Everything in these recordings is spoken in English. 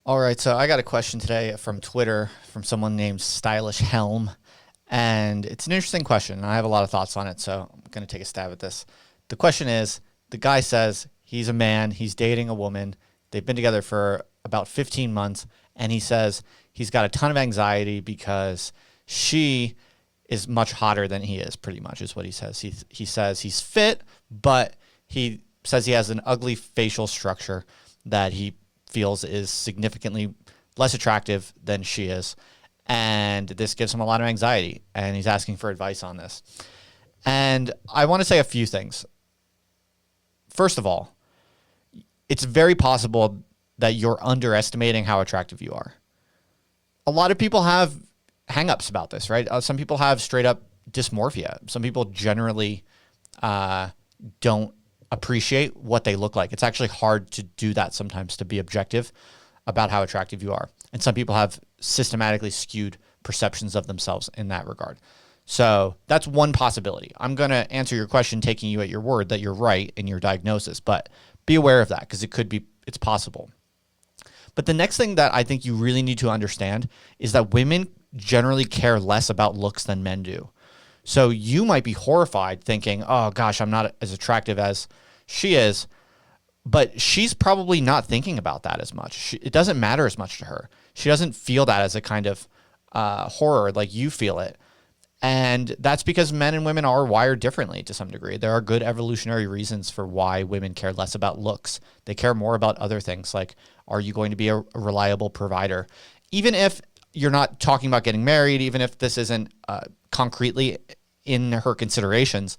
All right, so I got a question today from Twitter from someone named Stylish Helm, and it's an interesting question, and I have a lot of thoughts on it, so I'm going to take a stab at this. The question is, the guy says he's a man, he's dating a woman, they've been together for about 15 months, and he says he's got a ton of anxiety because she is much hotter than he is, pretty much is what he says. He says he's fit, but he says he has an ugly facial structure that he feels is significantly less attractive than she is. And this gives him a lot of anxiety. And he's asking for advice on this. And I want to say a few things. First of all, it's very possible that you're underestimating how attractive you are. A lot of people have hangups about this, right? Some people have straight up dysmorphia. Some people generally don't appreciate what they look like. It's actually hard to do that sometimes, to be objective about how attractive you are. And some people have systematically skewed perceptions of themselves in that regard. So that's one possibility. I'm going to answer your question taking you at your word that you're right in your diagnosis, but be aware of that because it's possible. But the next thing that I think you really need to understand is that women generally care less about looks than men do. So you might be horrified thinking, oh gosh, I'm not as attractive as she is, but she's probably not thinking about that as much. It doesn't matter as much to her. She doesn't feel that as a kind of horror like you feel it. And that's because men and women are wired differently to some degree. There are good evolutionary reasons for why women care less about looks. They care more about other things like, are you going to be a reliable provider? Even if you're not talking about getting married, even if this isn't concretely in her considerations,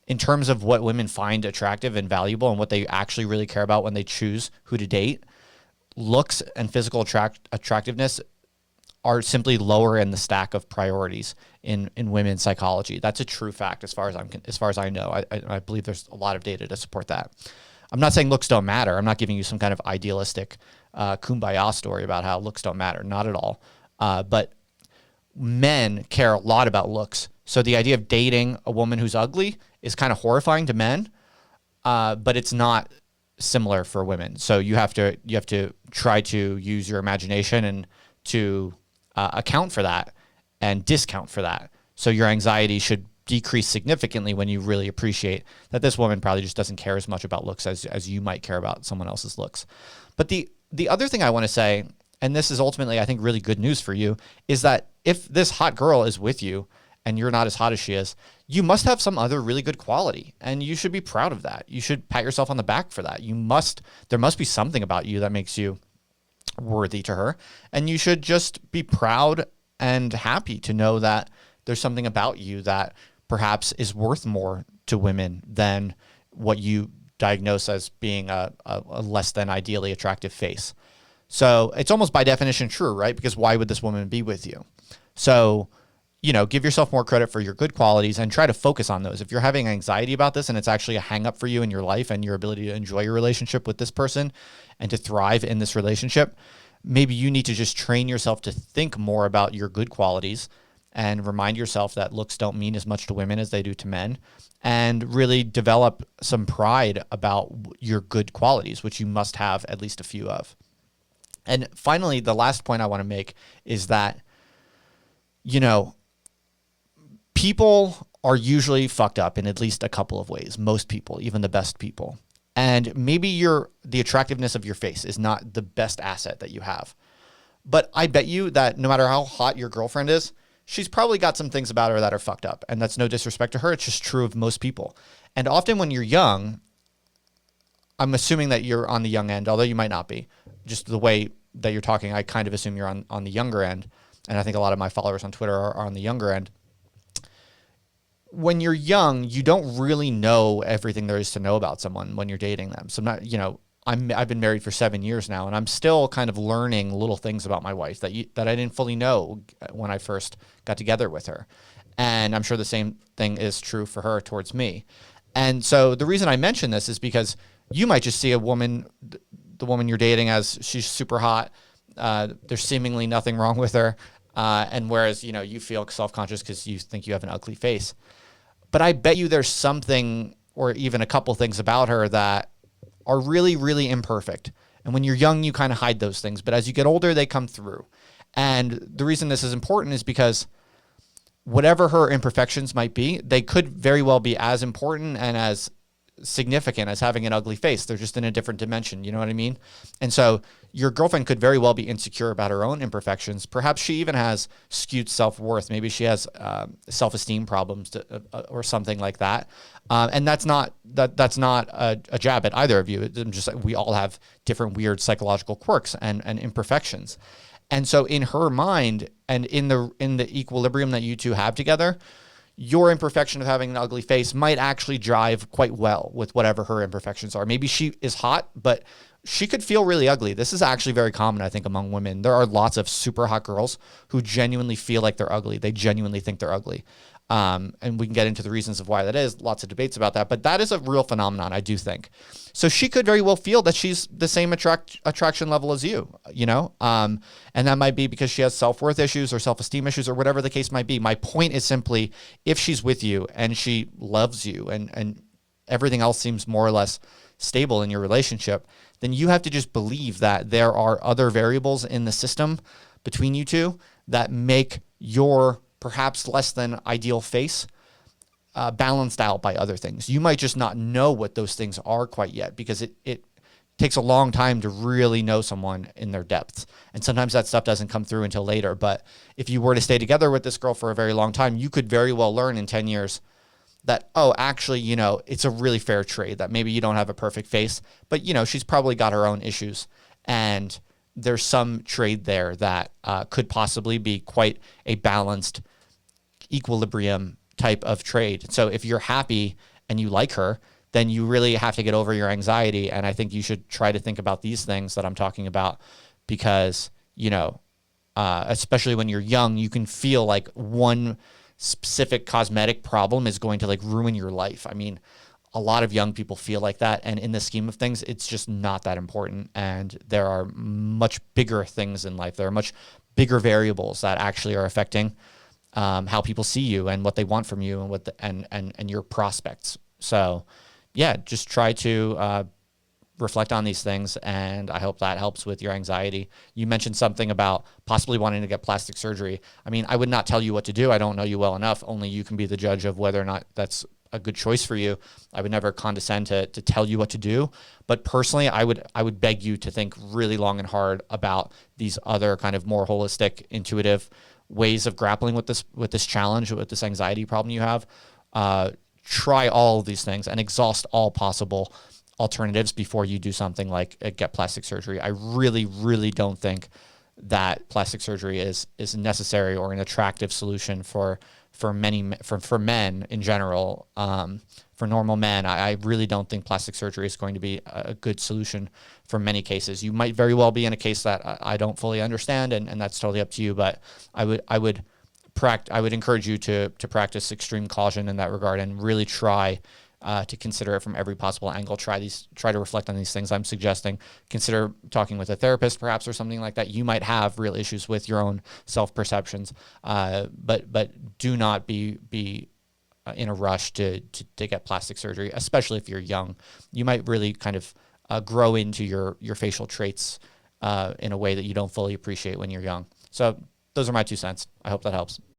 in terms of what women find attractive and valuable and what they actually really care about when they choose who to date, looks and physical attractiveness are simply lower in the stack of priorities in women's psychology. That's a true fact as far as I know. I believe there's a lot of data to support that. I'm not saying looks don't matter. I'm not giving you some kind of idealistic kumbaya story about how looks don't matter. Not at all. But men care a lot about looks. So the idea of dating a woman who's ugly is kind of horrifying to men, but it's not similar for women. So you have to try to use your imagination and to account for that and discount for that. So your anxiety should decrease significantly when you really appreciate that this woman probably just doesn't care as much about looks as you might care about someone else's looks. But the other thing I want to say, and this is ultimately, I think, really good news for you, is that if this hot girl is with you and you're not as hot as she is, you must have some other really good quality, and you should be proud of that. You should pat yourself on the back for that. There must be something about you that makes you worthy to her, and you should just be proud and happy to know that there's something about you that perhaps is worth more to women than what you diagnose as being a less than ideally attractive face. So it's almost by definition true, right? Because why would this woman be with you? So, give yourself more credit for your good qualities and try to focus on those. If you're having anxiety about this and it's actually a hang up for you in your life and your ability to enjoy your relationship with this person and to thrive in this relationship, maybe you need to just train yourself to think more about your good qualities and remind yourself that looks don't mean as much to women as they do to men, and really develop some pride about your good qualities, which you must have at least a few of. And finally, the last point I want to make is that, people are usually fucked up in at least a couple of ways. Most people, even the best people. And maybe the attractiveness of your face is not the best asset that you have. But I bet you that no matter how hot your girlfriend is, she's probably got some things about her that are fucked up. And that's no disrespect to her. It's just true of most people. And often when you're young, I'm assuming that you're on the young end, although you might not be. Just the way that you're talking, I kind of assume you're on the younger end. And I think a lot of my followers on Twitter are on the younger end. When you're young, you don't really know everything there is to know about someone when you're dating them. So I've been married for 7 years now, and I'm still kind of learning little things about my wife that I didn't fully know when I first got together with her. And I'm sure the same thing is true for her towards me. And so the reason I mention this is because you might just see a woman, the woman you're dating, as she's super hot. There's seemingly nothing wrong with her. And whereas, you feel self-conscious because you think you have an ugly face. But I bet you there's something or even a couple things about her that are really, really imperfect. And when you're young, you kind of hide those things. But as you get older, they come through. And the reason this is important is because whatever her imperfections might be, they could very well be as important and as significant as having an ugly face. They're just in a different dimension. You know what I mean? And so your girlfriend could very well be insecure about her own imperfections. Perhaps she even has skewed self-worth. Maybe she has self-esteem problems or something like that. And that's not a jab at either of you. It's just we all have different weird psychological quirks and imperfections. And so in her mind and in the equilibrium that you two have together, your imperfection of having an ugly face might actually jive quite well with whatever her imperfections are. Maybe she is hot, but she could feel really ugly. This is actually very common, I think, among women. There are lots of super hot girls who genuinely feel like they're ugly. They genuinely think they're ugly. And we can get into the reasons of why that is. Lots of debates about that. But that is a real phenomenon, I do think. So she could very well feel that she's the same attraction level as you, you know? And that might be because she has self-worth issues or self-esteem issues or whatever the case might be. My point is simply, if she's with you and she loves you and everything else seems more or less stable in your relationship, then you have to just believe that there are other variables in the system between you two that make your perhaps less than ideal face balanced out by other things. You might just not know what those things are quite yet because it takes a long time to really know someone in their depths. And sometimes that stuff doesn't come through until later. But if you were to stay together with this girl for a very long time, you could very well learn in 10 years that, oh, actually, you know, it's a really fair trade that maybe you don't have a perfect face, but, you know, she's probably got her own issues. And there's some trade there that could possibly be quite a balanced equilibrium type of trade. So if you're happy and you like her, then you really have to get over your anxiety. And I think you should try to think about these things that I'm talking about because, you know, especially when you're young, you can feel like one specific cosmetic problem is going to like ruin your life. I mean, a lot of young people feel like that. And in the scheme of things, it's just not that important. And there are much bigger things in life. There are much bigger variables that actually are affecting how people see you and what they want from you and what and your prospects. So yeah, just try to reflect on these things, and I hope that helps with your anxiety. You mentioned something about possibly wanting to get plastic surgery. I mean, I would not tell you what to do. I don't know you well enough. Only you can be the judge of whether or not that's a good choice for you. I would never condescend to tell you what to do. But personally, I would beg you to think really long and hard about these other kind of more holistic, intuitive ways of grappling with this challenge, with this anxiety problem you have. Try all of these things and exhaust all possible alternatives before you do something like get plastic surgery. I really, really don't think that plastic surgery is necessary or an attractive solution for men in general. For normal men, I really don't think plastic surgery is going to be a good solution for many cases. You might very well be in a case that I don't fully understand, and that's totally up to you. But I would encourage you to practice extreme caution in that regard and really try to consider it from every possible angle. Try to reflect on these things I'm suggesting. Consider talking with a therapist perhaps or something like that. You might have real issues with your own self-perceptions, but do not be in a rush to get plastic surgery, especially if you're young. You might really kind of grow into your facial traits in a way that you don't fully appreciate when you're young. So those are my 2 cents. I hope that helps.